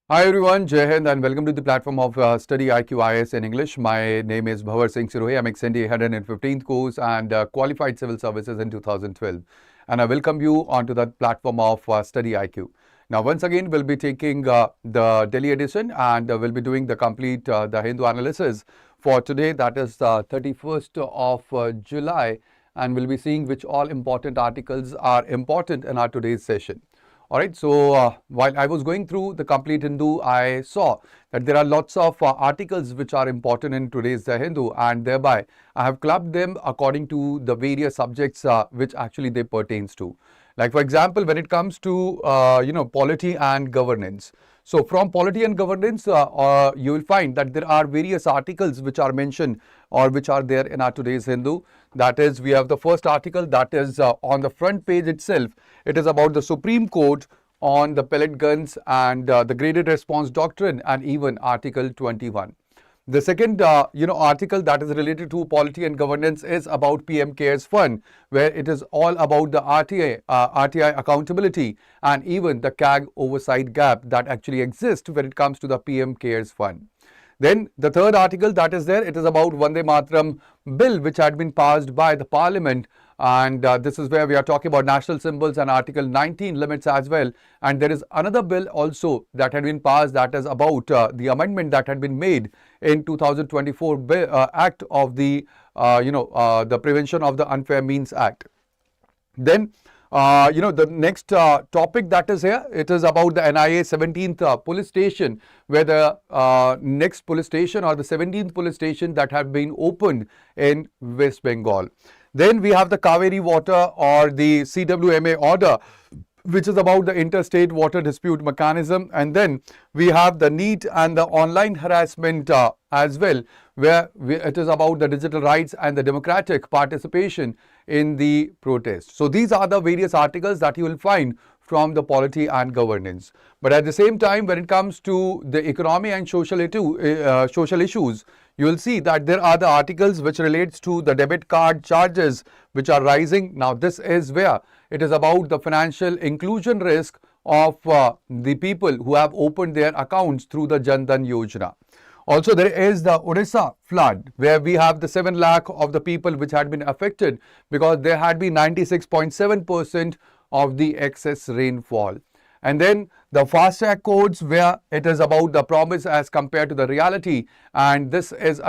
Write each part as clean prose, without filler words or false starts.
Hi everyone, Jai Hind and welcome to the platform of StudyIQ IAS in English. My name is Bhanwar Singh. I'm extending 115th course and qualified civil services in 2012. And I welcome you onto that platform of StudyIQ. Now, once again, we'll be taking the Delhi edition and we'll be doing the complete the Hindu analysis for today. That is the 31st of July. And we'll be seeing which all important articles are important in our today's session. All right, so while I was going through the complete Hindu, I saw that there are lots of articles which are important in today's Hindu, and thereby I have clubbed them according to the various subjects which actually they pertains to. Like for example, when it comes to polity and governance. So from polity and governance, you will find that there are various articles which are mentioned or which are there in our today's Hindu. That is, we have the first article that is on the front page itself. It is about the Supreme Court on the pellet guns and the graded response doctrine and even Article 21. The second, article that is related to polity and governance is about PM Cares Fund, where it is all about the RTI accountability and even the CAG oversight gap that actually exists when it comes to the PM Cares Fund. Then the third article that is there, it is about Vande Mataram bill which had been passed by the parliament, and this is where we are talking about national symbols and Article 19 limits as well. And there is another bill also that had been passed that is about the amendment that had been made in 2024 Act of the the Prevention of the Unfair Means Act. Then the next topic that is here, it is about the NIA 17th police station, where the next police station or the 17th police station that have been opened in West Bengal. Then we have the Cauvery water or the CWMA order, which is about the interstate water dispute mechanism. And then we have the NEET and the online harassment as well, where it is about the digital rights and the democratic participation in the protest. So these are the various articles that you will find from the polity and governance. But at the same time, when it comes to the economy and social issues, you will see that there are the articles which relates to the debit card charges which are rising. Now this is where it is about the financial inclusion risk of the people who have opened their accounts through the Jan Dhan Yojana. Also, there is the Odisha flood, where we have the 7 lakh of the people which had been affected because there had been 96.7% of the excess rainfall. And then the FASTag codes, where it is about the promise as compared to the reality. And this is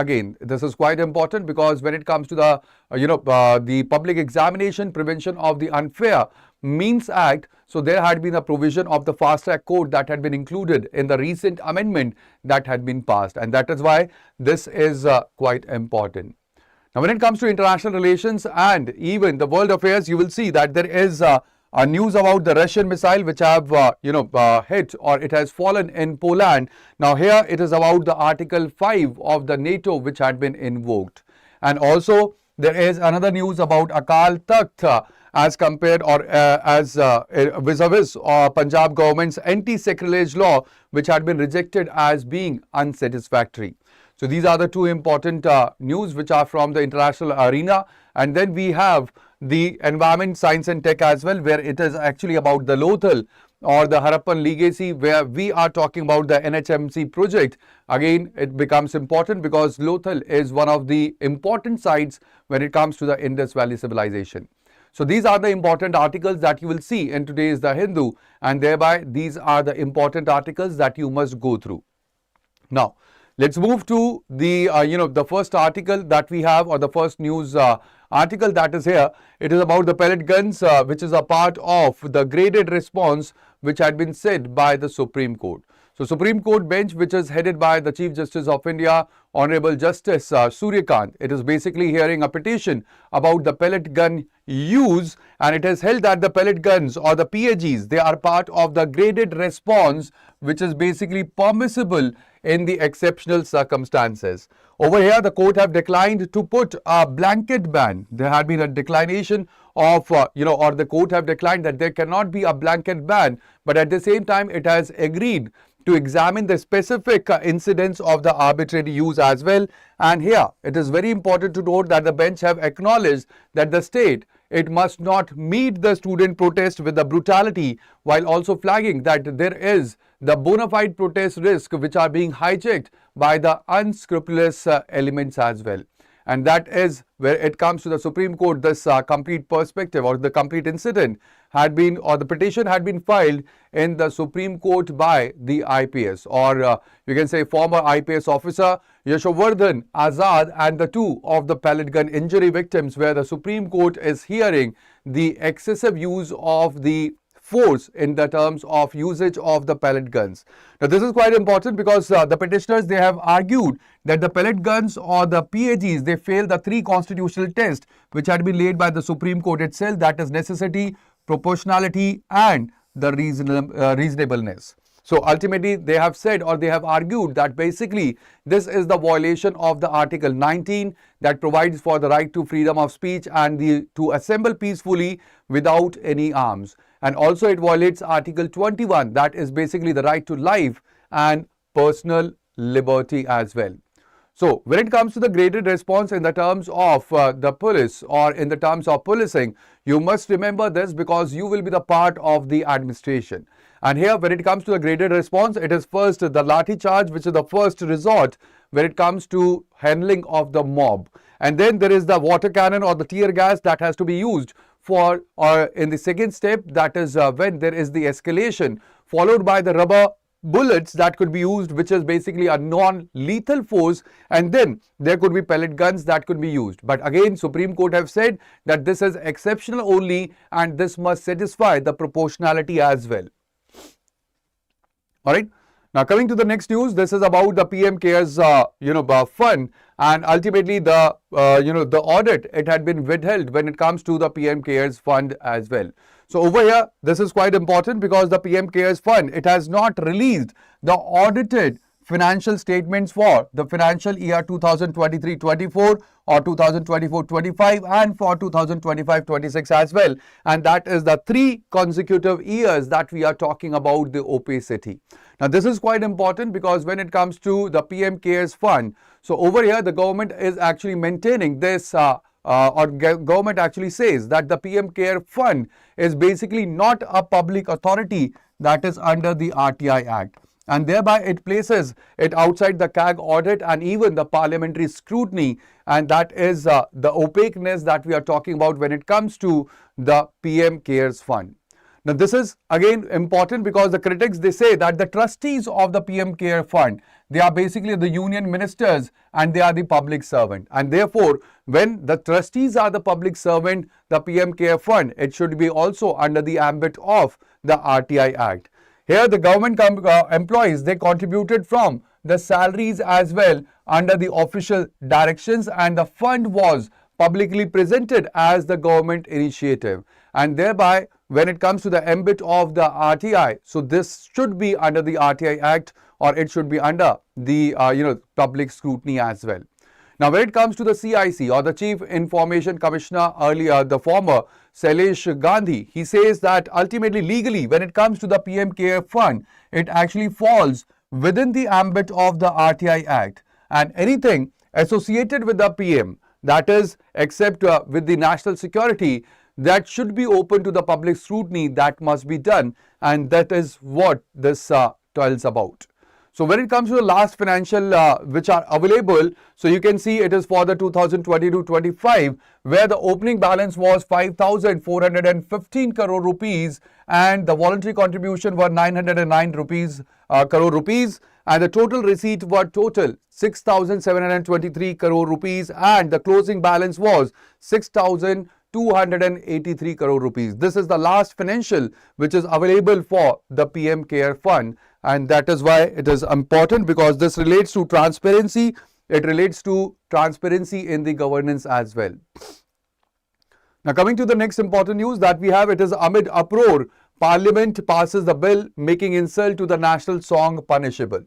quite important because when it comes to the the Public Examination Prevention of the Unfair Means Act, so there had been a provision of the FASTag code that had been included in the recent amendment that had been passed, and that is why this is quite important. Now, when it comes to international relations and even the world affairs, you will see that there is a news about the Russian missile which have hit or it has fallen in Poland. Now here it is about the Article 5 of the NATO which had been invoked. And also there is another news about Akal Takht as compared or vis-a-vis Punjab government's anti-sacrilege law which had been rejected as being unsatisfactory. So these are the two important news which are from the international arena. And then we have the environment, science and tech as well, where it is actually about the Lothal or the Harappan legacy, where we are talking about the NHMC project. Again, it becomes important because Lothal is one of the important sites when it comes to the Indus Valley civilization. So these are the important articles that you will see in today's The Hindu, and thereby these are the important articles that you must go through. Now, let's move to the the first article that we have, or the first news article that is here. It is about the pellet guns, which is a part of the graded response which had been said by the Supreme Court. So Supreme Court bench, which is headed by the Chief Justice of India, Honorable Justice Suryakant, it is basically hearing a petition about the pellet gun use, and it has held that the pellet guns or the PAGs, they are part of the graded response which is basically permissible in the exceptional circumstances. Over here, the court have declined to put a blanket ban. There had been a declination of, or the court have declined that there cannot be a blanket ban, but at the same time, it has agreed to examine the specific incidents of the arbitrary use as well. And here, it is very important to note that the bench have acknowledged that the state, it must not meet the student protest with the brutality, while also flagging that there is the bona fide protest risk which are being hijacked by the unscrupulous elements as well. And that is where it comes to the Supreme Court. This complete perspective or the complete incident had been, or the petition had been filed in the Supreme Court by the IPS, or you can say former IPS officer Yashovardhan Azad and the two of the pellet gun injury victims, where the Supreme Court is hearing the excessive use of the force in the terms of usage of the pellet guns. Now this is quite important because the petitioners, they have argued that the pellet guns or the PAGs, they fail the three constitutional tests which had been laid by the Supreme Court itself, that is necessity, proportionality and the reasonableness. So ultimately they have said, or they have argued, that basically this is the violation of the Article 19 that provides for the right to freedom of speech and to assemble peacefully without any arms. And also it violates Article 21, that is basically the right to life and personal liberty as well. So when it comes to the graded response in the terms of the police or in the terms of policing, you must remember this because you will be the part of the administration. And here when it comes to the graded response, it is first the lathi charge, which is the first resort when it comes to handling of the mob. And then there is the water cannon or the tear gas that has to be used for, or in the second step, that is when there is the escalation, followed by the rubber bullets that could be used, which is basically a non-lethal force, and then there could be pellet guns that could be used. But again, Supreme Court have said that this is exceptional only and this must satisfy the proportionality as well. Alright. Now coming to the next news, this is about the PM CARES fund, and ultimately the the audit, it had been withheld when it comes to the PM CARES fund as well. So over here, this is quite important because the PM CARES fund, it has not released the audited financial statements for the financial year 2023-24 or 2024-25 and for 2025-26 as well. And that is the 3 consecutive years that we are talking about the opacity. Now this is quite important because when it comes to the PM CARES fund, so over here the government is actually maintaining this government actually says that the PM CARE fund is basically not a public authority that is under the RTI Act. And thereby it places it outside the CAG audit and even the parliamentary scrutiny, and that is the opaqueness that we are talking about when it comes to the PM CARES fund. Now this is again important because the critics, they say that the trustees of the PM CARE fund, they are basically the union ministers and they are the public servant, and therefore when the trustees are the public servant, the PM CARE fund, it should be also under the ambit of the RTI Act. Here the government employees, they contributed from the salaries as well under the official directions, and the fund was publicly presented as the government initiative, and thereby when it comes to the ambit of the RTI, so this should be under the RTI Act or it should be under the public scrutiny as well. Now when it comes to the CIC or the Chief Information Commissioner earlier, the former Shailesh Gandhi, he says that ultimately legally when it comes to the PM CARE fund, it actually falls within the ambit of the RTI Act, and anything associated with the PM, that is except with the national security, that should be open to the public scrutiny, that must be done, and that is what this tells about. So when it comes to the last financial which are available, so you can see it is for the 2022-25 where the opening balance was 5,415 crore rupees and the voluntary contribution were 909 crore rupees, and the total receipt were total 6,723 crore rupees and the closing balance was 6,283 crore rupees. This is the last financial which is available for the PM CARE fund, and that is why it is important because this relates to transparency. It relates to transparency in the governance as well. Now coming to the next important news that we have, it is amid uproar, Parliament passes the bill making insult to the national song punishable.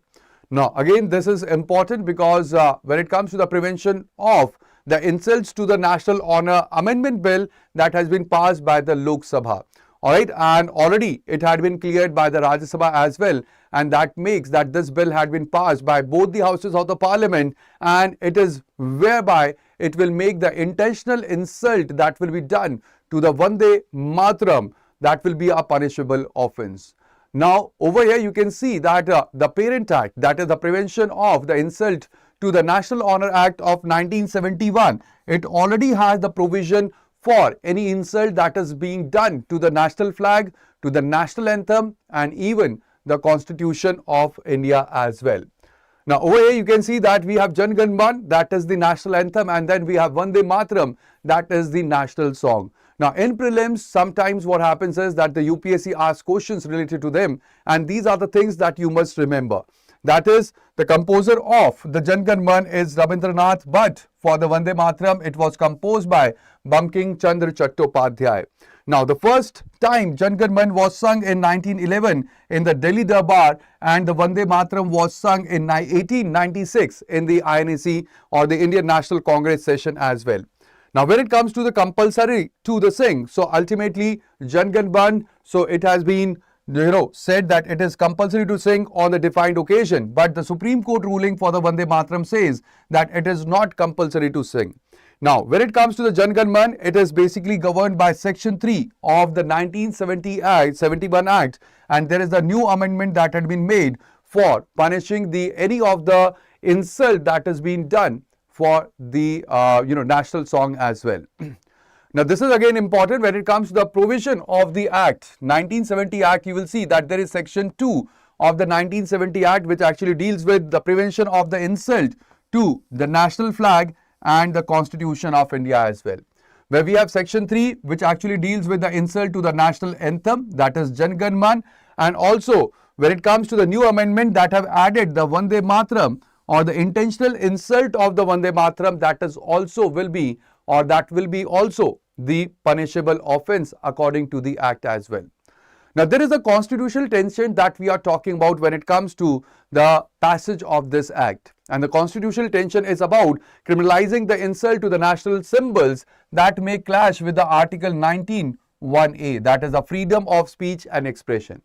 Now again this is important because when it comes to the prevention of the insults to the national honor amendment bill that has been passed by the Lok Sabha. Alright, and already it had been cleared by the Rajya Sabha as well, and that makes that this bill had been passed by both the houses of the parliament, and it is whereby it will make the intentional insult that will be done to the Vande Mataram, that will be a punishable offence. Now, over here you can see that the Parent Act, that is the Prevention of the Insult to the National Honor Act of 1971, it already has the provision for any insult that is being done to the national flag, to the national anthem, and even the Constitution of India as well. Now, over here you can see that we have Jan Gan Man, that is the national anthem, and then we have Vande Mataram, that is the national song. Now, in prelims, sometimes what happens is that the UPSC asks questions related to them, and these are the things that you must remember. That is, the composer of the Jan Gan Man is Rabindranath, but for the Vande Mataram, it was composed by Bankim Chandra Chattopadhyay. Now, the first time Jan Gan Man was sung in 1911 in the Delhi Darbar, and the Vande Mataram was sung in 1896 in the INAC or the Indian National Congress session as well. Now, when it comes to the compulsory to the sing, so ultimately Jan Gan Man, so it has been said that it is compulsory to sing on the defined occasion, but the Supreme Court ruling for the Vande Mataram says that it is not compulsory to sing. Now, when it comes to the Jan Gan Man, it is basically governed by Section 3 of the 1971 Act, and there is a new amendment that had been made for punishing any of the insult that has been done for the national song as well. Now, this is again important when it comes to the provision of the Act. 1970 Act, you will see that there is Section 2 of the 1970 Act which actually deals with the prevention of the insult to the national flag and the Constitution of India as well. Where we have Section 3 which actually deals with the insult to the national anthem, that is Jan Gan Man, and also when it comes to the new amendment that have added the Vande Mataram or the intentional insult of the Vande Mataram, that is also will be also the punishable offence according to the Act as well. Now, there is a constitutional tension that we are talking about when it comes to the passage of this Act. And the constitutional tension is about criminalizing the insult to the national symbols that may clash with the Article 19(1)(a), that is the freedom of speech and expression.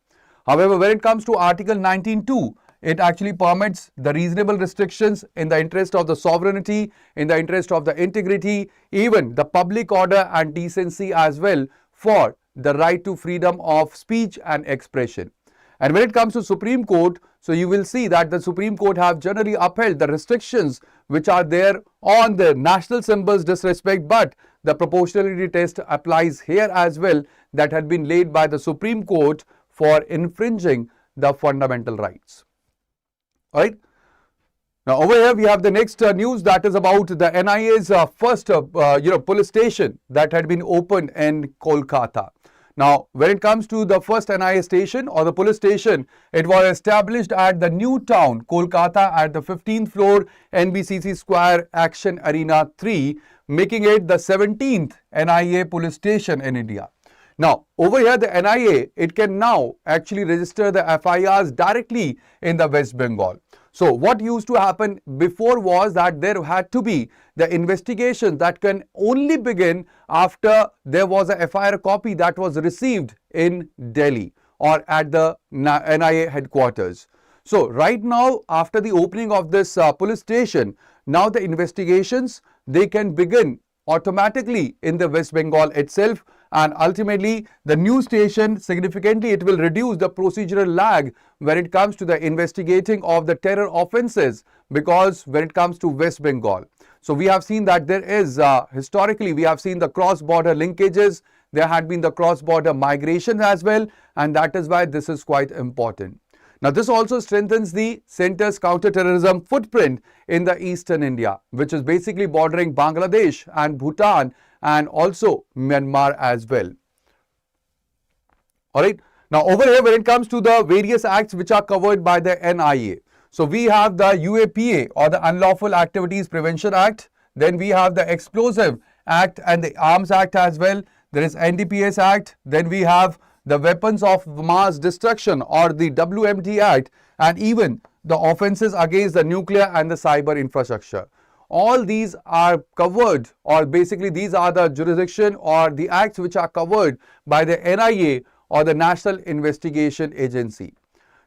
However, when it comes to Article 19(2), it actually permits the reasonable restrictions in the interest of the sovereignty, in the interest of the integrity, even the public order and decency as well, for the right to freedom of speech and expression. And when it comes to Supreme Court, so you will see that the Supreme Court have generally upheld the restrictions which are there on the national symbols disrespect, but the proportionality test applies here as well, that had been laid by the Supreme Court for infringing the fundamental rights. Right. Now, over here we have the next news that is about the NIA's first police station that had been opened in Kolkata. Now, when it comes to the first NIA station or the police station, it was established at the New Town, Kolkata, at the 15th floor NBCC Square Action Arena 3, making it the 17th NIA police station in India. Now, over here the NIA, it can now actually register the FIRs directly in the West Bengal. So, what used to happen before was that there had to be the investigation that can only begin after there was a FIR copy that was received in Delhi or at the NIA headquarters. So, right now, after the opening of this police station, now the investigations, they can begin automatically in the West Bengal itself, and ultimately the new station, significantly it will reduce the procedural lag when it comes to the investigating of the terror offences, because when it comes to West Bengal. So, we have seen that there is historically we have seen the cross-border linkages, there had been the cross-border migration as well, and that is why this is quite important. Now, this also strengthens the centre's counter-terrorism footprint in the eastern India, which is basically bordering Bangladesh and Bhutan and also Myanmar as well. Alright. Now, over here when it comes to the various acts which are covered by the NIA. So, we have the UAPA or the Unlawful Activities Prevention Act. Then we have the Explosive Act and the Arms Act as well. There is NDPS Act. Then we have the Weapons of Mass Destruction or the WMD Act, and even the offences against the nuclear and the cyber infrastructure. All these are covered, or basically these are the jurisdiction or the acts which are covered by the NIA or the National Investigation Agency.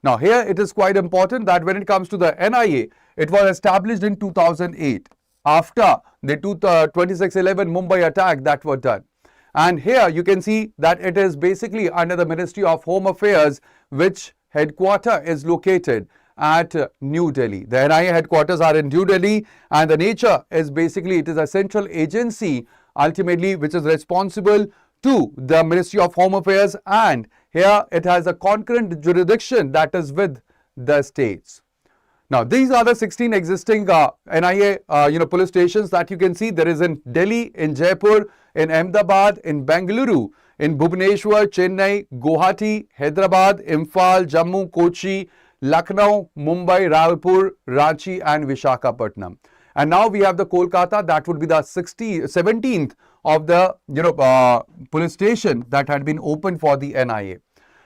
Now, here it is quite important that when it comes to the NIA, it was established in 2008 after the 26/11 Mumbai attack that were done. And here you can see that it is basically under the Ministry of Home Affairs, which headquarter is located at New Delhi. The NIA headquarters are in New Delhi, and the nature is basically it is a central agency ultimately which is responsible to the Ministry of Home Affairs, and here it has a concurrent jurisdiction that is with the states. Now, these are the 16 existing NIA police stations that you can see. There is in Delhi, in Jaipur, in Ahmedabad, in Bengaluru, in Bhubaneswar, Chennai, Guwahati, Hyderabad, Imphal, Jammu, Kochi, Lucknow, Mumbai, Rawalpur, Ranchi and Visakhapatnam. And now we have the Kolkata, that would be the 17th of the police station that had been opened for the NIA.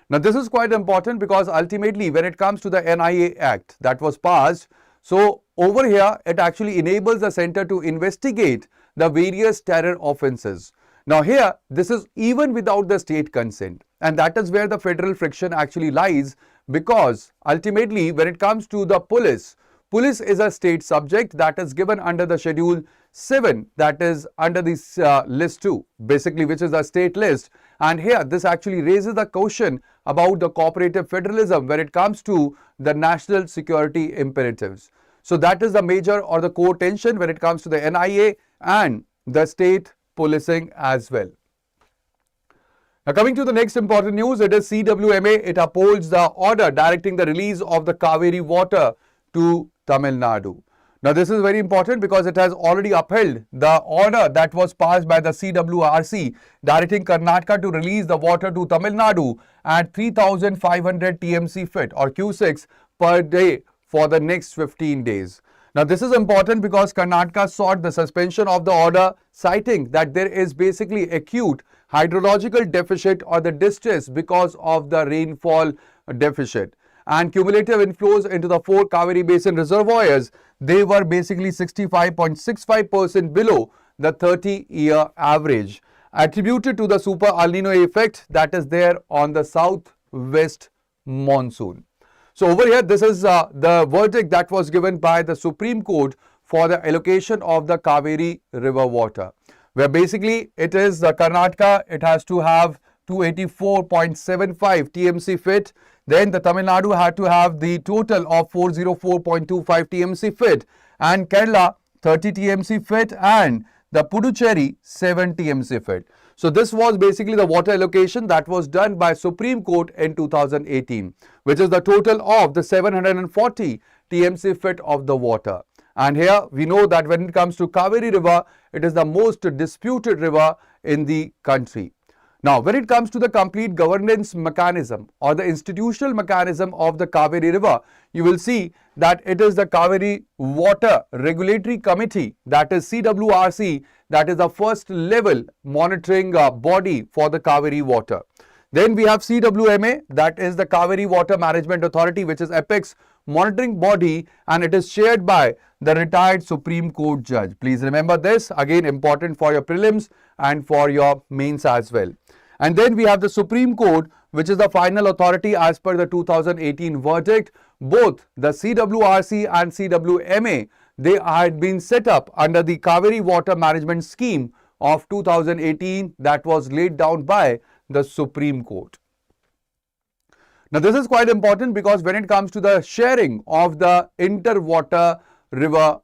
Now this is quite important because ultimately when it comes to the NIA Act that was passed, so over here it actually enables the center to investigate the various terror offences. Now here this is even without the state consent, and that is where the federal friction actually lies, because ultimately when it comes to the police is a state subject that is given under the Schedule 7, that is under this list 2, basically, which is the state list. And here this actually raises the question about the cooperative federalism when it comes to the national security imperatives. So that is the major or the core tension when it comes to the NIA and the state policing as well. Now coming to the next important news, it is CWMA. It upholds the order directing the release of the Cauvery water to Tamil Nadu. Now this is very important because it has already upheld the order that was passed by the CWRC directing Karnataka to release the water to Tamil Nadu at 3,500 TMC fit or Q6 per day for the next 15 days. Now this is important because Karnataka sought the suspension of the order, citing that there is basically acute hydrological deficit or the distress because of the rainfall deficit. And cumulative inflows into the 4 Cauvery Basin reservoirs, they were basically 65.65% below the 30-year average, attributed to the super El Nino effect that is there on the southwest monsoon. So over here, this is the verdict that was given by the Supreme Court for the allocation of the Cauvery river water, where basically it is the Karnataka, it has to have 284.75 TMC fit. Then the Tamil Nadu had to have the total of 404.25 TMC fit, and Kerala 30 TMC fit, and the Puducherry 7 TMC fit. So this was basically the water allocation that was done by Supreme Court in 2018, which is the total of the 740 TMC fit of the water. And here we know that when it comes to Cauvery river, it is the most disputed river in the country. Now, when it comes to the complete governance mechanism or the institutional mechanism of the Cauvery river, you will see that it is the Cauvery Water Regulatory Committee, that is CWRC, that is the first level monitoring body for the Cauvery water. Then we have CWMA, that is the Cauvery Water Management Authority, which is apex monitoring body, and it is chaired by the retired Supreme Court judge. Please remember this, again important for your prelims and for your mains as well. And then we have the Supreme Court, which is the final authority as per the 2018 verdict. Both the CWRC and CWMA, they had been set up under the Cauvery Water Management Scheme of 2018 that was laid down by the Supreme Court. Now this is quite important because when it comes to the sharing of the inter-water river,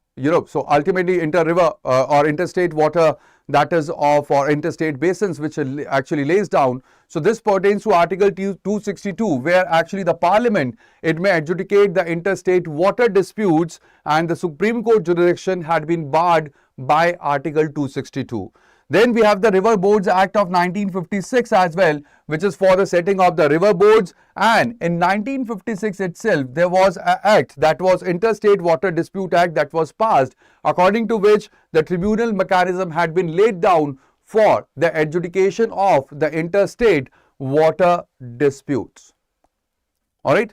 so ultimately inter-river or interstate water, that is of or interstate basins, which actually lays down. So this pertains to Article 262, where actually the Parliament, it may adjudicate the interstate water disputes, and the Supreme Court jurisdiction had been barred by Article 262. Then we have the River Boards Act of 1956 as well, which is for the setting of the river boards. And in 1956 itself, there was an act, that was Interstate Water Dispute Act, that was passed, according to which the tribunal mechanism had been laid down for the adjudication of the interstate water disputes. All right.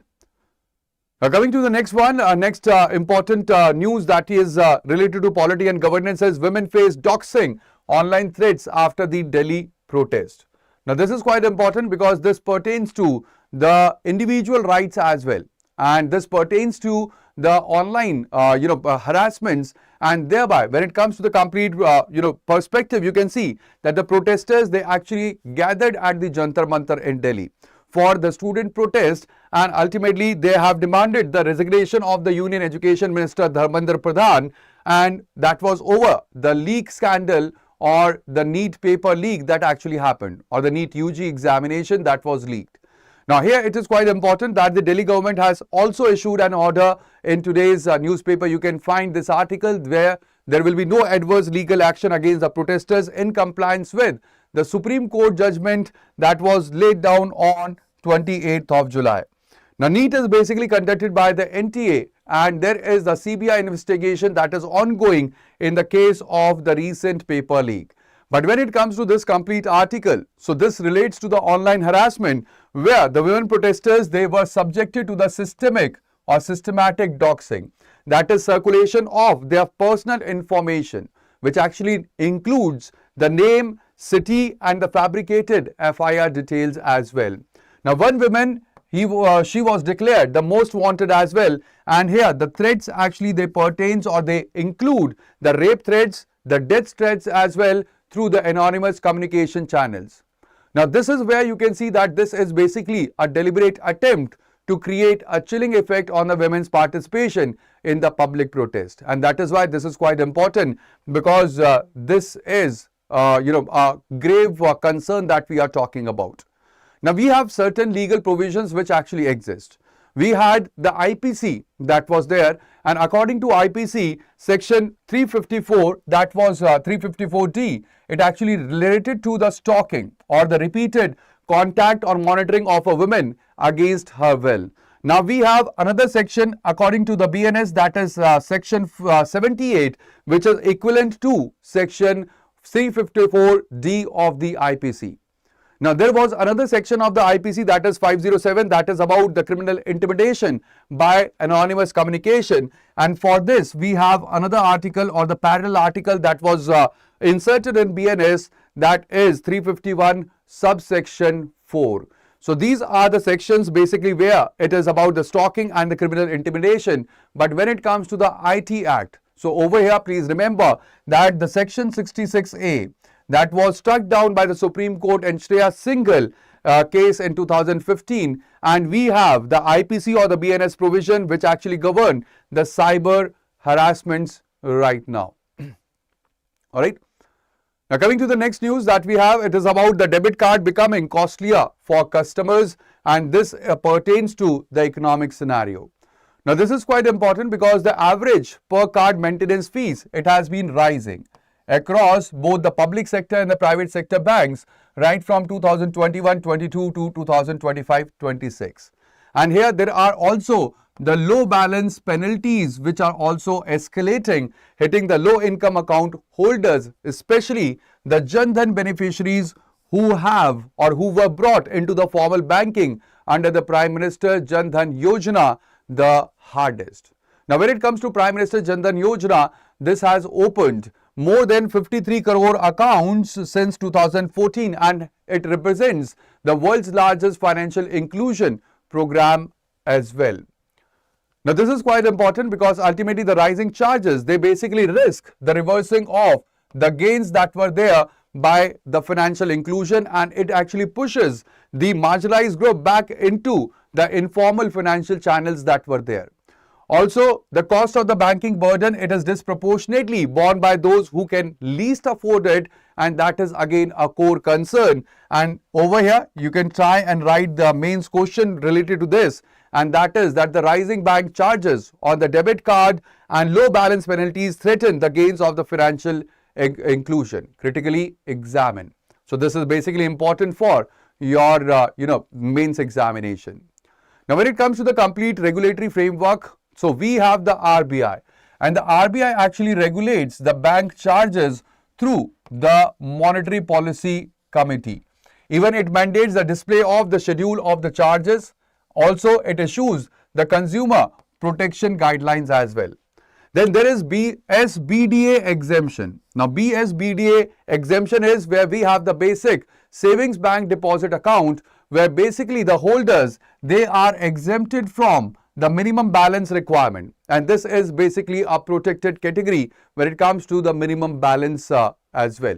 Now coming to the next one, next important news that is related to polity and governance is women face doxing online threats after the Delhi protest. Now this is quite important because this pertains to the individual rights as well, and this pertains to the online, harassments, and thereby when it comes to the complete, perspective, you can see that the protesters, they actually gathered at the Jantar Mantar in Delhi for the student protest, and ultimately they have demanded the resignation of the Union Education Minister Dharmendra Pradhan, and that was over the leak scandal or the NEET paper leak that actually happened, or the NEET UG examination that was leaked. Now here it is quite important that the Delhi government has also issued an order. In today's newspaper you can find this article where there will be no adverse legal action against the protesters in compliance with the Supreme Court judgment that was laid down on 28th of July. Now NEET is basically conducted by the NTA, and there is the CBI investigation that is ongoing in the case of the recent paper leak. But when it comes to this complete article, so this relates to the online harassment where the women protesters, they were subjected to the systematic doxing, that is circulation of their personal information, which actually includes the name, city and the fabricated FIR details as well. Now one woman, she was declared the most wanted as well, and here the threats actually they pertains or they include the rape threats, the death threats as well through the anonymous communication channels. Now this is where you can see that this is basically a deliberate attempt to create a chilling effect on the women's participation in the public protest, and that is why this is quite important, because this is a grave concern that we are talking about. Now we have certain legal provisions which actually exist. We had the IPC that was there, and according to IPC section 354, that was 354D, it actually related to the stalking or the repeated contact or monitoring of a woman against her will. Now we have another section according to the BNS, that is section 78, which is equivalent to section 354D of the IPC. Now there was another section of the IPC, that is 507, that is about the criminal intimidation by anonymous communication, and for this we have another article or the parallel article that was inserted in BNS, that is 351 subsection 4. So these are the sections basically where it is about the stalking and the criminal intimidation. But when it comes to the IT Act, so over here please remember that the section 66A that was struck down by the Supreme Court in Shreya Singhal case in 2015, and we have the IPC or the BNS provision which actually govern the cyber harassments right now. All right. Now coming to the next news that we have, it is about the debit card becoming costlier for customers, and this pertains to the economic scenario. Now this is quite important because the average per card maintenance fees, it has been rising across both the public sector and the private sector banks right from 2021-22 to 2025-26. And here there are also the low balance penalties which are also escalating, hitting the low income account holders, especially the Jan Dhan beneficiaries who have or who were brought into the formal banking under the Prime Minister Jan Dhan Yojana the hardest. Now when it comes to Prime Minister Jan Dhan Yojana, this has opened more than 53 crore accounts since 2014, and it represents the world's largest financial inclusion program as well. Now this is quite important because ultimately the rising charges, they basically risk the reversing of the gains that were there by the financial inclusion, and it actually pushes the marginalized group back into the informal financial channels that were there. Also, the cost of the banking burden, it is disproportionately borne by those who can least afford it, and that is again a core concern. And over here, you can try and write the mains question related to this, and that is that the rising bank charges on the debit card and low balance penalties threaten the gains of the financial inclusion. Critically examine. So this is basically important for your mains examination. Now when it comes to the complete regulatory framework, so we have the RBI, and the RBI actually regulates the bank charges through the Monetary Policy Committee. Even it mandates the display of the schedule of the charges. Also, it issues the consumer protection guidelines as well. Then there is BSBDA exemption. Now BSBDA exemption is where we have the basic savings bank deposit account, where basically the holders, they are exempted from the minimum balance requirement, and this is basically a protected category when it comes to the minimum balance as well.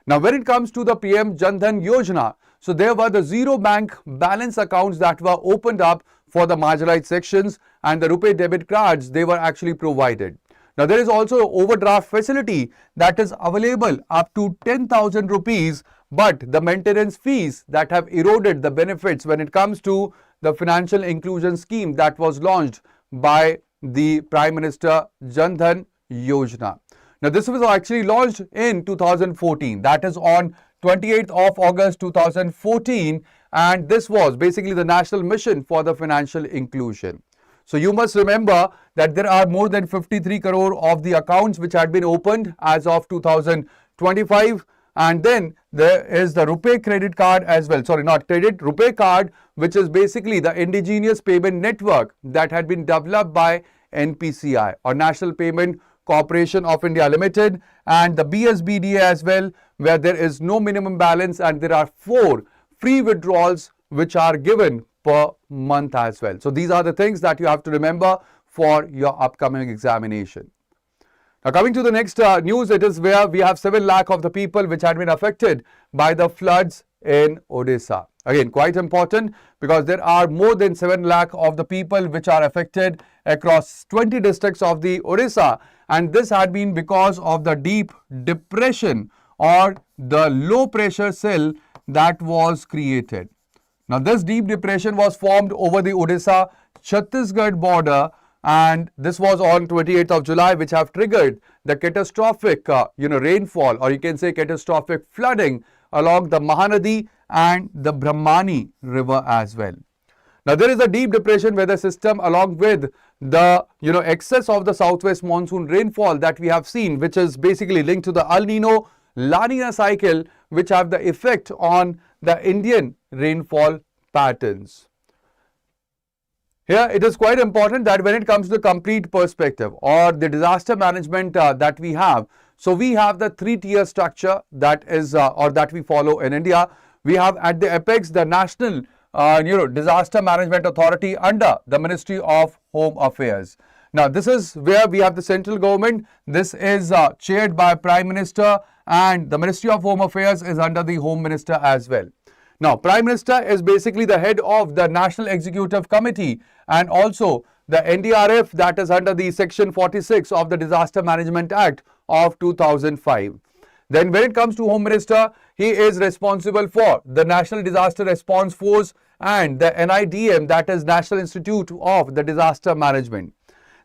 Now, when it comes to the PM Jan Dhan Yojana, so there were the zero bank balance accounts that were opened up for the marginalized sections, and the RuPay debit cards, they were actually provided. Now, there is also an overdraft facility that is available up to 10,000 rupees, but the maintenance fees that have eroded the benefits when it comes to the financial inclusion scheme that was launched by the Prime Minister Jan Dhan Yojana. Now, this was actually launched in 2014, that is on 28th of August 2014, and this was basically the national mission for the financial inclusion. So, you must remember that there are more than 53 crore of the accounts which had been opened as of 2025, and then there is the RuPay credit card as well. Sorry, not credit, RuPay card, which is basically the indigenous payment network that had been developed by NPCI, or National Payment Corporation of India Limited, and the BSBDA as well, where there is no minimum balance and there are 4 free withdrawals which are given per month as well. So, these are the things that you have to remember for your upcoming examination. Now, coming to the next news, it is where we have 7 lakh of the people which had been affected by the floods in Odisha. Again, quite important because there are more than 7 lakh of the people which are affected across 20 districts of the Odisha, and this had been because of the deep depression or the low pressure cell that was created. Now, this deep depression was formed over the Odisha-Chhattisgarh border, and this was on 28th of July, which have triggered the catastrophic rainfall, or you can say catastrophic flooding along the Mahanadi and the Brahmani river as well. Now, there is a deep depression weather system along with the excess of the southwest monsoon rainfall that we have seen, which is basically linked to the El Nino La Nina cycle, which have the effect on the Indian rainfall patterns. Here, it is quite important that when it comes to the complete perspective or the disaster management that we have, so we have the 3-tier structure that is or that we follow in India. We have at the apex the National Disaster Management Authority under the Ministry of Home Affairs. Now, this is where we have the central government. This is chaired by Prime Minister, and the Ministry of Home Affairs is under the Home Minister as well. Now, Prime Minister is basically the head of the National Executive Committee and also the NDRF that is under the Section 46 of the Disaster Management Act of 2005. Then when it comes to Home Minister, he is responsible for the National Disaster Response Force and the NIDM, that is National Institute of the Disaster Management.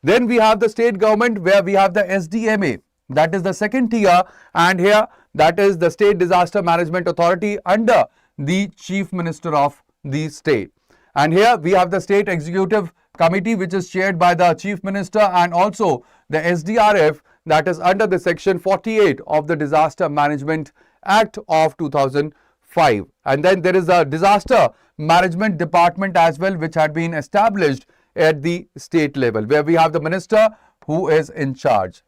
Then we have the state government where we have the SDMA, that is the second tier, and here that is the State Disaster Management Authority under the Chief Minister of the state. And here we have the State Executive Committee, which is chaired by the Chief Minister, and also the SDRF that is under the Section 48 of the Disaster Management Act of 2005. And then there is a Disaster Management Department as well, which had been established at the state level, where we have the minister who is in charge.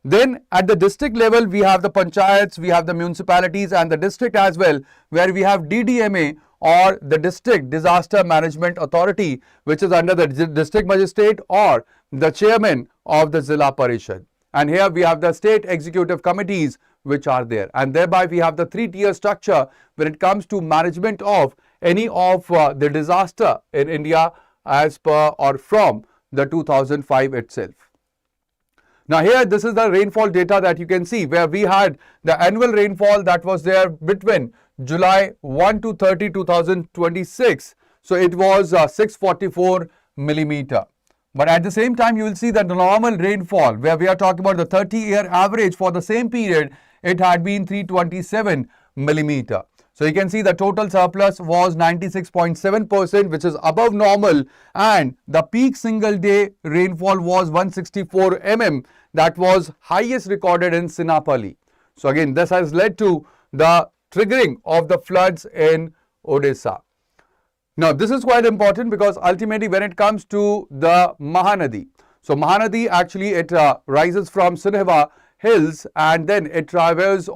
Then at the district level, we have the panchayats, we have the municipalities and the district as well, where we have DDMA or the District Disaster Management Authority, which is under the district magistrate or the chairman of the Zilla Parishad. And here we have the state executive committees which are there. And thereby we have the 3-tier structure when it comes to management of any of the disaster in India as per or from the 2005 itself. Now here, this is the rainfall data that you can see, where we had the annual rainfall that was there between July 1 to 30, 2026. So it was 644 millimeter. But at the same time, you will see that the normal rainfall, where we are talking about the 30-year average for the same period, it had been 327 millimeter. So you can see the total surplus was 96.7%, which is above normal, and the peak single day rainfall was 164 mm. That was highest recorded in Sinapali. So again, this has led to the triggering of the floods in Odisha. Now, this is quite important because ultimately when it comes to the Mahanadi, so Mahanadi actually it rises from Sinhava hills and then it travels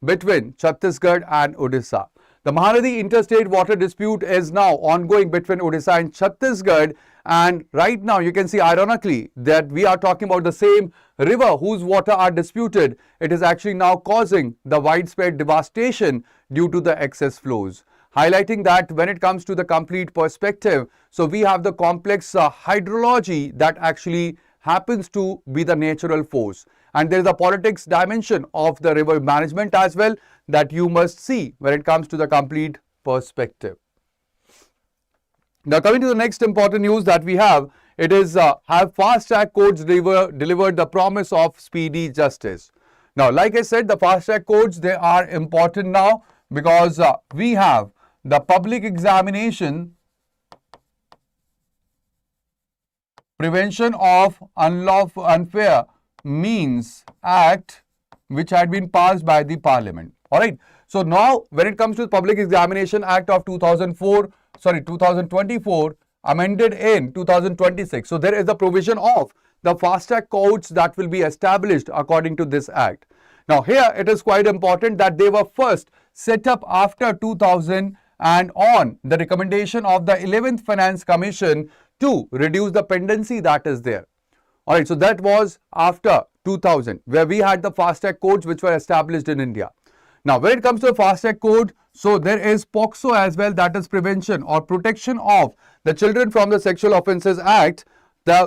between Chhattisgarh and Odisha. The Mahanadi interstate water dispute is now ongoing between Odisha and Chhattisgarh, and right now you can see ironically that we are talking about the same river whose water are disputed. It is actually now causing the widespread devastation due to the excess flows. Highlighting that when it comes to the complete perspective, so we have the complex hydrology that actually happens to be the natural force. And there is a politics dimension of the river management as well that you must see when it comes to the complete perspective. Now coming to the next important news that we have, it is have fast track courts delivered the promise of speedy justice. Now like I said, the fast track courts, they are important now because we have the public examination Prevention of Unfair Means Act, which had been passed by the Parliament. Alright. So now when it comes to the Public Examination Act of 2024 amended in 2026. So there is a provision of the fast track courts that will be established according to this act. Now here it is quite important that they were first set up after 2000 and on the recommendation of the 11th Finance Commission to reduce the pendency that is there. Alright, so that was after 2000 where we had the fast track courts which were established in India. Now when it comes to the fast track code, so there is POCSO as well, that is Prevention or Protection of the Children from the Sexual Offences Act.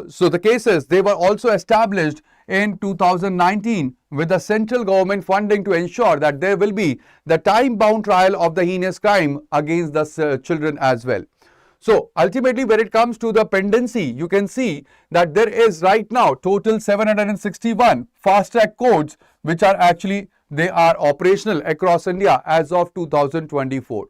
So the cases, they were also established in 2019 with the central government funding to ensure that there will be the time-bound trial of the heinous crime against the children as well. So ultimately when it comes to the pendency, you can see that there is right now total 761 fast track codes which are actually, they are operational across India as of 2024.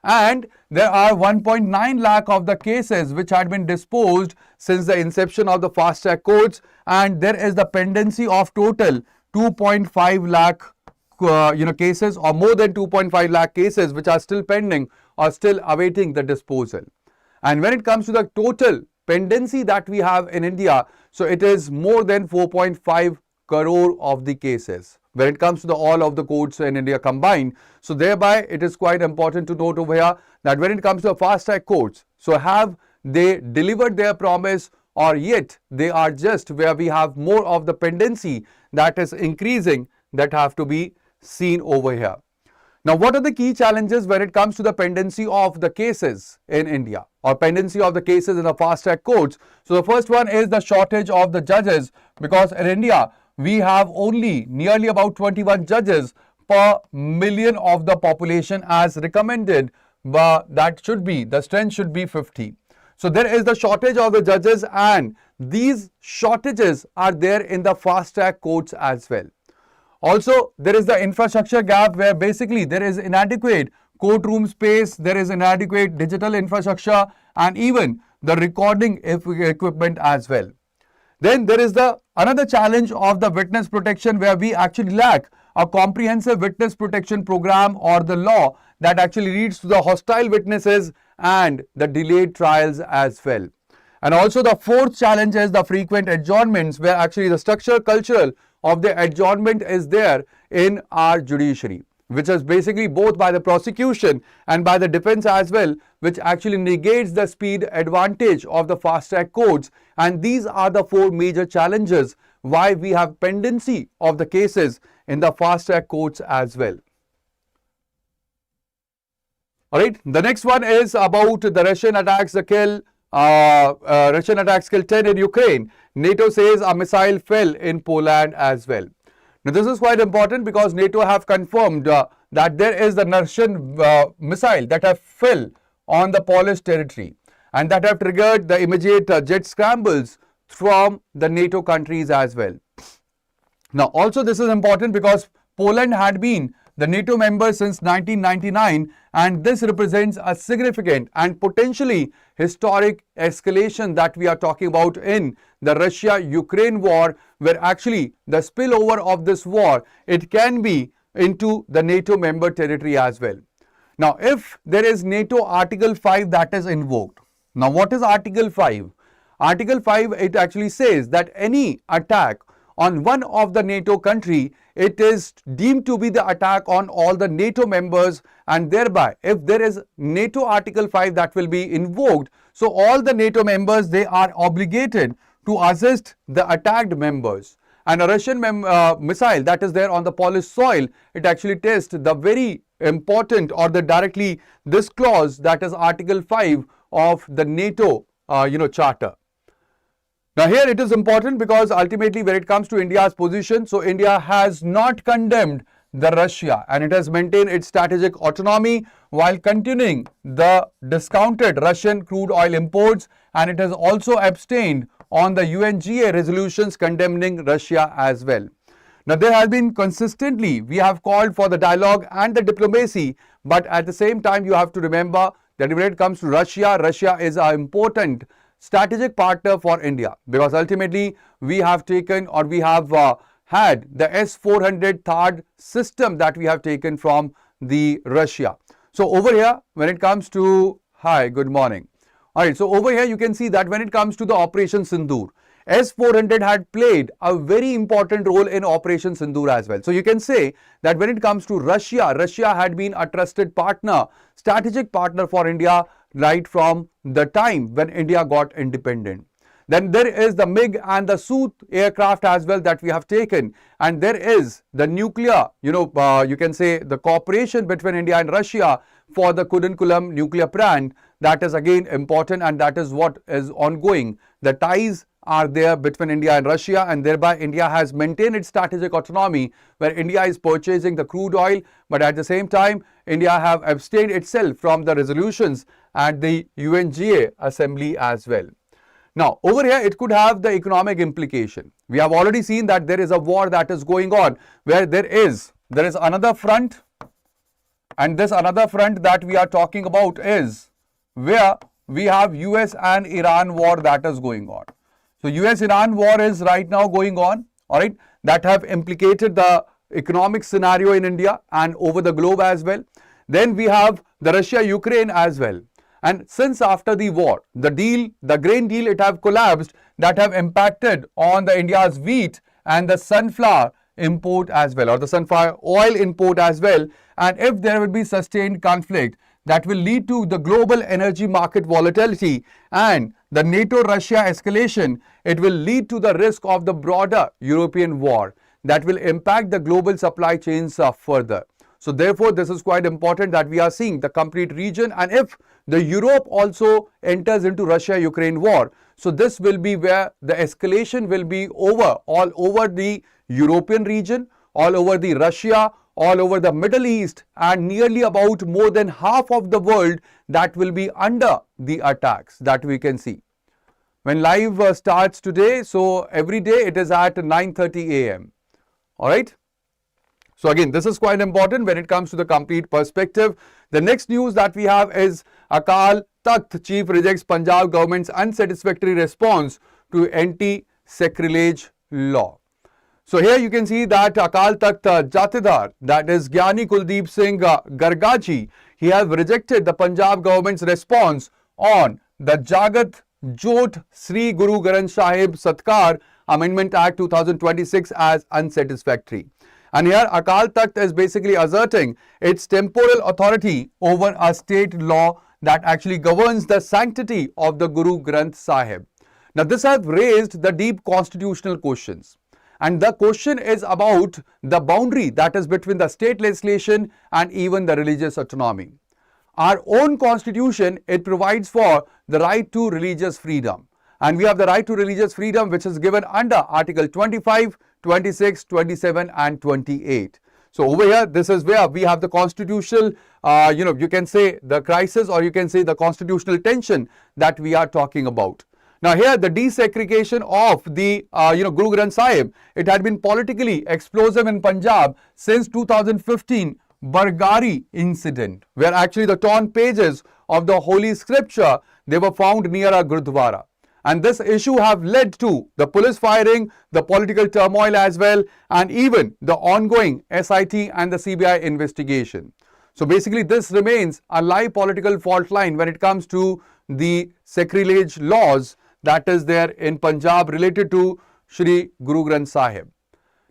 And there are 1.9 lakh of the cases which had been disposed since the inception of the fast track courts, and there is the pendency of total 2.5 lakh cases or more than 2.5 lakh cases which are still pending or still awaiting the disposal. And when it comes to the total pendency that we have in India, so it is more than 4.5 crore of the cases when it comes to all of the courts in India combined. So thereby it is quite important to note over here that when it comes to fast track courts, so have they delivered their promise or yet they are just where we have more of the pendency that is increasing that have to be seen over here. Now what are the key challenges when it comes to the pendency of the cases in India or pendency of the cases in the fast track courts? So the first one is the shortage of the judges, because in India we have only nearly about 21 judges per million of the population as recommended, but that should be, the strength should be 50. So there is the shortage of the judges, and these shortages are there in the fast track courts as well. Also, there is the infrastructure gap where basically there is inadequate courtroom space, there is inadequate digital infrastructure and even the recording equipment as well. Then there is the another challenge of the witness protection where we actually lack a comprehensive witness protection program or the law that actually leads to the hostile witnesses and the delayed trials as well. And also the fourth challenge is the frequent adjournments where actually the structural cultural of the adjournment is there in our judiciary, which is basically both by the prosecution and by the defense as well, which actually negates the speed advantage of the fast track courts. And these are the four major challenges why we have pendency of the cases in the fast track courts as well. Alright, the next one is about the Russian attacks killed 10 in Ukraine. NATO says a missile fell in Poland as well. Now this is quite important because NATO have confirmed that there is the Russian missile that have fell on the Polish territory and that have triggered the immediate jet scrambles from the NATO countries as well. Now also this is important because Poland had been the NATO member since 1999, and this represents a significant and potentially historic escalation that we are talking about in the Russia-Ukraine war, where actually the spillover of this war, it can be into the NATO member territory as well. Now if there is NATO Article 5 that is invoked. Now what is Article 5? Article 5, it actually says that any attack on one of the NATO country, it is deemed to be the attack on all the NATO members, and thereby if there is NATO Article 5 that will be invoked, so all the NATO members, they are obligated to assist the attacked members. And a Russian missile that is there on the Polish soil, it actually tests the very important or the directly this clause, that is Article 5 of the NATO charter. Now here it is important because ultimately when it comes to India's position, so India has not condemned the Russia and it has maintained its strategic autonomy while continuing the discounted Russian crude oil imports, and it has also abstained on the UNGA resolutions condemning Russia as well. Now there has been consistently, we have called for the dialogue and the diplomacy, but at the same time you have to remember that when it comes to Russia, Russia is an important strategic partner for India, because ultimately we have taken or we have had the S-400 THAAD system that we have taken from the Russia. So over here when it comes to, hi, good morning. Alright, so over here you can see that when it comes to the Operation Sindoor, S-400 had played a very important role in Operation Sindoor as well. So you can say that when it comes to Russia, Russia had been a trusted partner, strategic partner for India right from the time when India got independent. Then there is the MiG and the Soot aircraft as well that we have taken, and there is the nuclear, you can say the cooperation between India and Russia for the Kudankulam nuclear plant. That is again important, and that is what is ongoing. The ties are there between India and Russia, and thereby India has maintained its strategic autonomy where India is purchasing the crude oil, but at the same time India have abstained itself from the resolutions at the UNGA assembly as well. Now over here it could have the economic implication. We have already seen that there is a war that is going on where there is another front, and this another front that we are talking about is where we have US and Iran war that is going on. So US-Iran war is right now going on, alright, that have implicated the economic scenario in India and over the globe as well. Then we have the Russia-Ukraine as well. And since after the war, the grain deal, it have collapsed, that have impacted on the India's wheat and the sunflower import as well, or the sunflower oil import as well. And if there will be sustained conflict, that will lead to the global energy market volatility and the NATO-Russia escalation, it will lead to the risk of the broader European war that will impact the global supply chains further. So therefore, this is quite important that we are seeing the complete region, and if the Europe also enters into Russia-Ukraine war, so this will be where the escalation will be all over the European region, all over the Russia, all over the Middle East, and nearly about more than half of the world that will be under the attacks that we can see. When live starts today, so every day it is at 9:30 a.m. Alright. So again, this is quite important when it comes to the complete perspective. The next news that we have is Akal Takht Chief rejects Punjab government's unsatisfactory response to anti-sacrilege law. So here you can see that Akal Takht Jathedar, that is Gyani Kuldeep Singh Gargaji, he has rejected the Punjab government's response on the Jagat Jot Sri Guru Granth Sahib Satkar Amendment Act 2026 as unsatisfactory. And here Akal Takht is basically asserting its temporal authority over a state law that actually governs the sanctity of the Guru Granth Sahib. Now this has raised the deep constitutional questions. And the question is about the boundary that is between the state legislation and even the religious autonomy. Our own constitution, it provides for the right to religious freedom. And we have the right to religious freedom which is given under Article 25, 26, 27 and 28. So over here, this is where we have the constitutional, you can say the crisis, or you can say the constitutional tension that we are talking about. Now here the desegregation of the Guru Granth Sahib, it had been politically explosive in Punjab since 2015 Bargari incident, where actually the torn pages of the holy scripture, they were found near a Gurdwara. And this issue have led to the police firing, the political turmoil as well, and even the ongoing SIT and the CBI investigation. So basically this remains a live political fault line when it comes to the sacrilege laws that is there in Punjab related to Shri Guru Granth Sahib.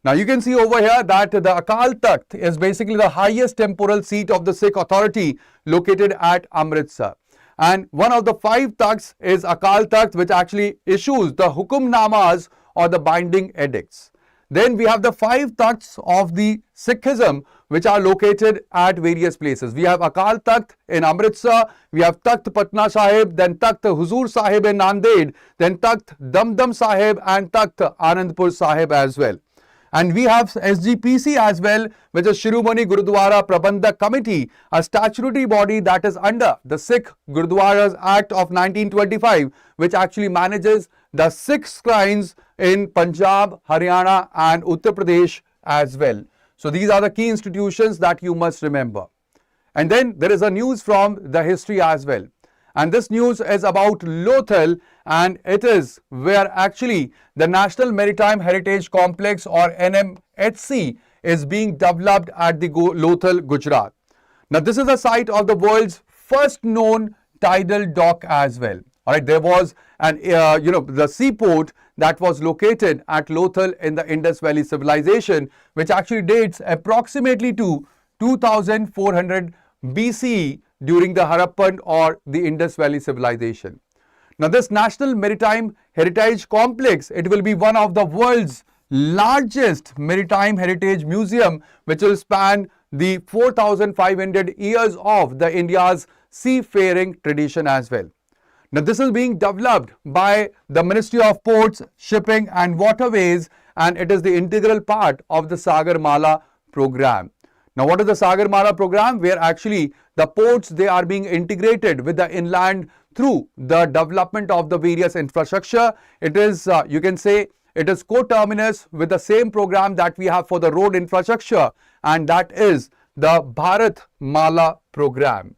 Now you can see over here that the Akal Takht is basically the highest temporal seat of the Sikh authority located at Amritsar. And one of the 5 takhts is Akal Takht, which actually issues the Hukumnamas or the binding edicts. Then we have the 5 takhts of the Sikhism, which are located at various places. We have Akal Takht in Amritsar, we have Takht Patna Sahib, then Takht Huzur Sahib in Nanded, then Takht Damdam Sahib and Takht Anandpur Sahib as well. And we have SGPC as well, which is Shiromani Gurudwara Prabandhak Committee, a statutory body that is under the Sikh Gurudwaras Act of 1925, which actually manages the Sikh shrines in Punjab, Haryana and Uttar Pradesh as well. So these are the key institutions that you must remember. And then there is a news from the history as well. And this news is about Lothal, and it is where actually the National Maritime Heritage Complex or NMHC is being developed at the Lothal, Gujarat. Now this is the site of the world's first known tidal dock as well. Alright, there was an the seaport that was located at Lothal in the Indus Valley civilization, which actually dates approximately to 2400 BCE during the Harappan or the Indus Valley civilization. Now this National Maritime Heritage Complex, it will be one of the world's largest maritime heritage museum, which will span the 4,500 years of the India's seafaring tradition as well. Now this is being developed by the Ministry of Ports, Shipping and Waterways, and it is the integral part of the Sagarmala program. Now what is the Sagarmala program? Where actually the ports, they are being integrated with the inland through the development of the various infrastructure. It is, you can say, it is co-terminus with the same program that we have for the road infrastructure, and that is the Bharat Mala program.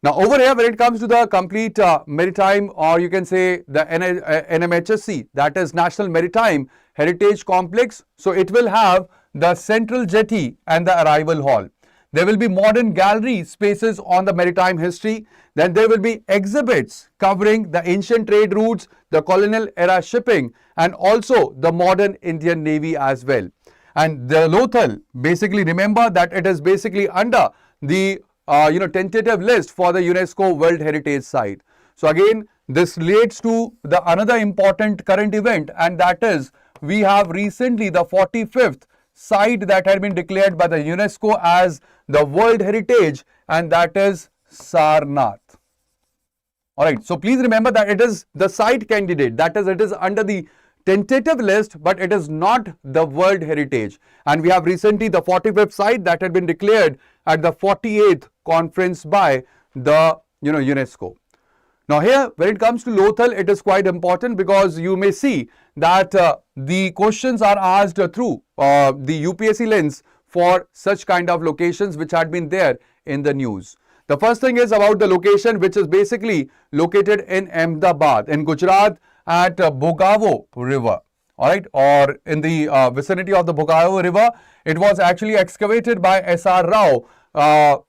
Now over here, when it comes to the complete maritime, or you can say the NMHSC, that is National Maritime Heritage Complex, so it will have the central jetty and the arrival hall. There will be modern gallery spaces on the maritime history. Then there will be exhibits covering the ancient trade routes, the colonial era shipping, and also the modern Indian Navy as well. And the Lothal, basically remember that it is basically under the tentative list for the UNESCO World Heritage Site. So again, this relates to the another important current event, and that is we have recently the 45th site that had been declared by the UNESCO as the World Heritage, and that is Sarnath. Alright, so please remember that it is the site candidate, that is, it is under the tentative list, but it is not the World Heritage. And we have recently the 45th site that had been declared at the 48th conference by the UNESCO. Now here, when it comes to Lothal, it is quite important because you may see that the questions are asked through the UPSC lens for such kind of locations which had been there in the news. The first thing is about the location, which is basically located in Ahmedabad in Gujarat at Bhogavo River. Alright, or in the vicinity of the Bhogavo River. It was actually excavated by S.R. Rao,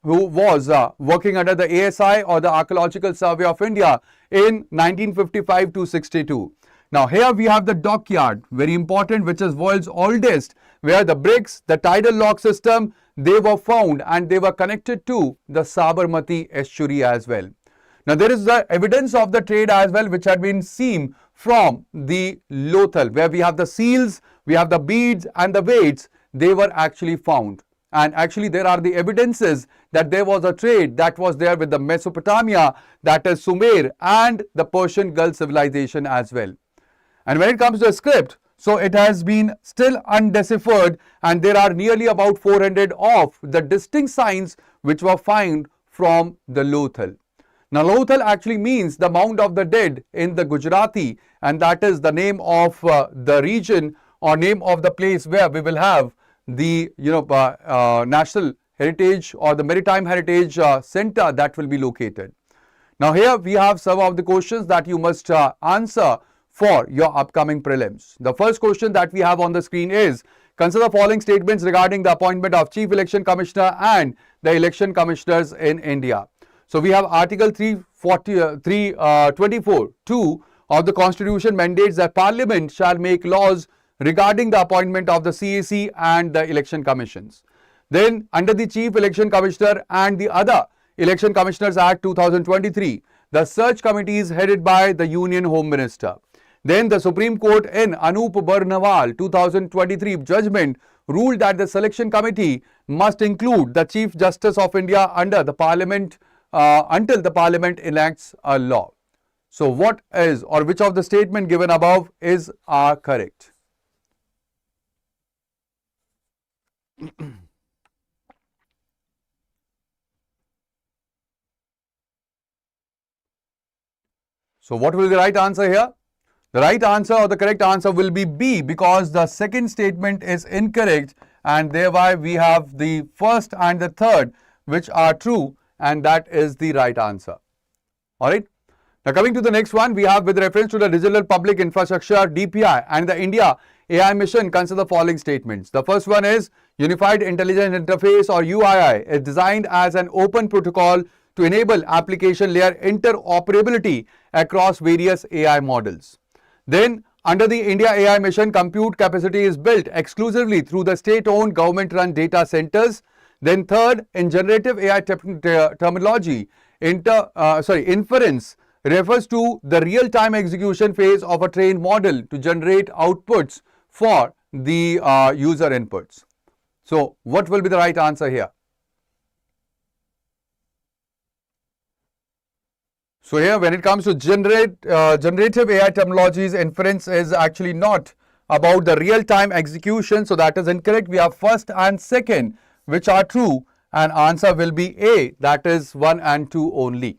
who was working under the ASI or the Archaeological Survey of India in 1955 to 62. Now here we have the dockyard, very important, which is world's oldest, where the bricks, the tidal lock system, they were found and they were connected to the Sabarmati estuary as well. Now there is the evidence of the trade as well, which had been seen from the Lothal, where we have the seals, we have the beads and the weights, they were actually found. And actually there are the evidences that there was a trade that was there with the Mesopotamia, that is Sumer, and the Persian Gulf civilization as well. And when it comes to a script, so it has been still undeciphered, and there are nearly about 400 of the distinct signs which were found from the Lothal. Now Lothal actually means the mound of the dead in the Gujarati, and that is the name of the region or name of the place where we will have the National Heritage or the Maritime Heritage Center that will be located. Now here we have some of the questions that you must answer for your upcoming prelims. The first question that we have on the screen is, consider the following statements regarding the appointment of Chief Election Commissioner and the election commissioners in India. So we have Article 324(2) of the Constitution mandates that Parliament shall make laws regarding the appointment of the CSE and the election commissions. Then, under the Chief Election Commissioner and the other Election Commissioners Act 2023, the search committee is headed by the Union Home Minister. Then the Supreme Court in Anup Barnawal 2023 judgment ruled that the selection committee must include the Chief Justice of India under the Parliament until the Parliament enacts a law. So what is or which of the statement given above is correct? So what will be the right answer here? The right answer or the correct answer will be B, because the second statement is incorrect and thereby we have the first and the third which are true, and that is the right answer. Alright. Now coming to the next one, we have with reference to the Digital Public Infrastructure DPI and the India AI mission, consider the following statements. The first one is Unified Intelligence Interface or UII is designed as an open protocol to enable application layer interoperability across various AI models. Then, under the India AI mission, compute capacity is built exclusively through the state-owned government-run data centers. Then third, in generative AI terminology, inference refers to the real-time execution phase of a trained model to generate outputs for the user inputs. So, what will be the right answer here? So here when it comes to generative AI terminologies, inference is actually not about the real-time execution. So that is incorrect. We have first and second which are true, and answer will be A, that is 1 and 2 only.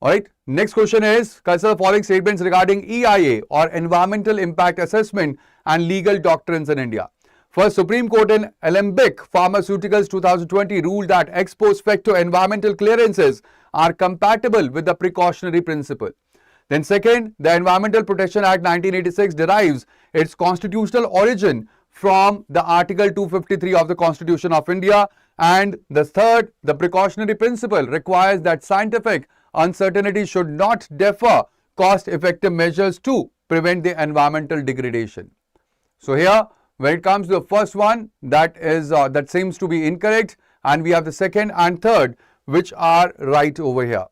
Alright, next question is consider the following statements regarding EIA or Environmental Impact Assessment and legal doctrines in India. First, Supreme Court in Alembic Pharmaceuticals 2020 ruled that ex post facto environmental clearances are compatible with the precautionary principle. Then second, the Environmental Protection Act 1986 derives its constitutional origin from the Article 253 of the Constitution of India. And the third, the precautionary principle requires that scientific uncertainty should not defer cost-effective measures to prevent the environmental degradation. So here, when it comes to the first one, that seems to be incorrect, and we have the second and third which are right over here.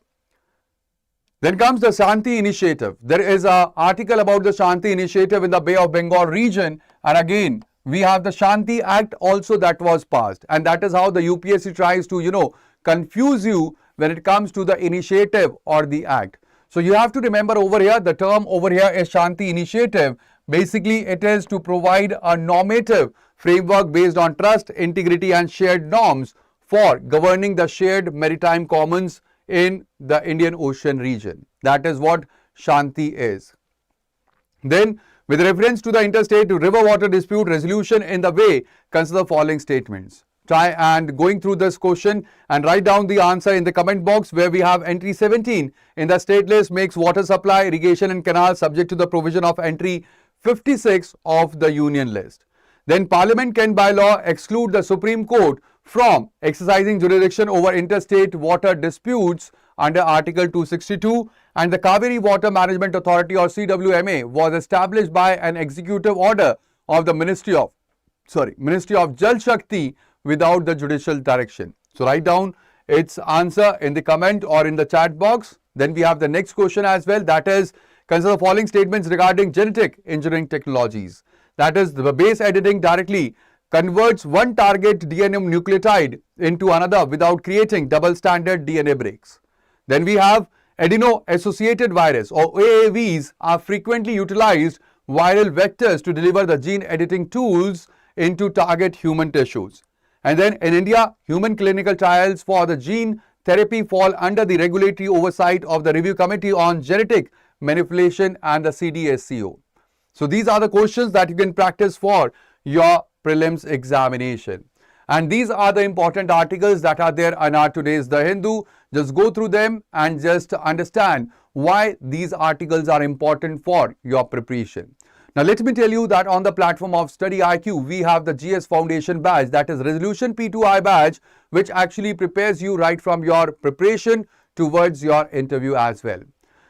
Then comes the Shanti Initiative. There is an article about the Shanti Initiative in the Bay of Bengal region, and again we have the Shanti Act also that was passed, and that is how the UPSC tries to confuse you when it comes to the initiative or the act. So you have to remember over here, the term over here is Shanti Initiative. Basically, it is to provide a normative framework based on trust, integrity and shared norms for governing the shared maritime commons in the Indian Ocean region. That is what Shanti is. Then, with reference to the interstate river water dispute resolution in the way, consider the following statements. Try and going through this question and write down the answer in the comment box, where we have entry 17 in the state list makes water supply, irrigation and canals subject to the provision of entry 56 of the union list. Then Parliament can by law exclude the Supreme Court from exercising jurisdiction over interstate water disputes under Article 262, and the Cauvery Water Management Authority or CWMA was established by an executive order of the Ministry of Jal Shakti without the judicial direction. So write down its answer in the comment or in the chat box. Then we have the next question as well, that is consider the following statements regarding genetic engineering technologies. That is, the base editing directly converts one target DNA nucleotide into another without creating double standard DNA breaks. Then we have adeno-associated virus or AAVs are frequently utilized viral vectors to deliver the gene editing tools into target human tissues. And then in India, human clinical trials for the gene therapy fall under the regulatory oversight of the Review Committee on Genetic Manipulation and the CDSCO. So these are the questions that you can practice for your prelims examination. And these are the important articles that are there in our today's The Hindu. Just go through them and just understand why these articles are important for your preparation. Now let me tell you that on the platform of StudyIQ, we have the GS Foundation badge, that is Resolution P2I badge, which actually prepares you right from your preparation towards your interview as well.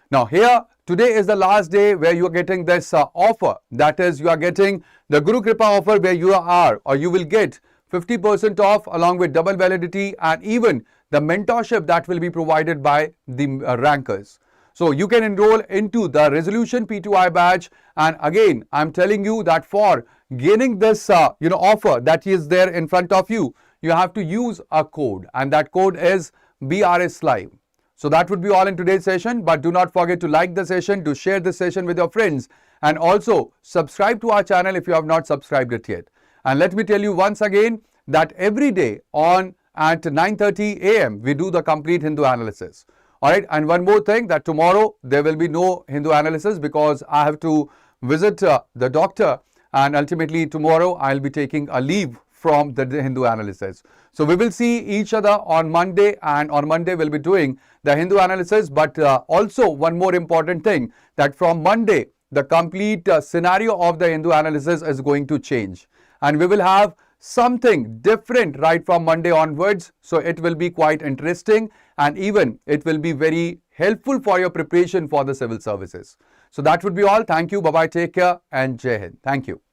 Now here, today is the last day where you are getting this offer. That is, you are getting the Guru Kripa offer where you are or you will get 50% off along with double validity and even the mentorship that will be provided by the rankers. So you can enroll into the resolution P2I batch, and again I'm telling you that for gaining this offer that is there in front of you, you have to use a code, and that code is BRS Live. So that would be all in today's session, but do not forget to like the session, to share this session with your friends, and also subscribe to our channel if you have not subscribed it yet. And let me tell you once again that every day at 9:30 a.m. we do the complete Hindu analysis. Alright, and one more thing, that tomorrow there will be no Hindu analysis because I have to visit the doctor, and ultimately tomorrow I'll be taking a leave from the Hindu analysis. So we will see each other on Monday, and on Monday we'll be doing the Hindu analysis. But also one more important thing, that from Monday the complete scenario of the Hindu analysis is going to change, and we will have something different right from Monday onwards. So it will be quite interesting, and even it will be very helpful for your preparation for the civil services. So that would be all. Thank you. Bye-bye. Take care and Jai Hind. Thank you.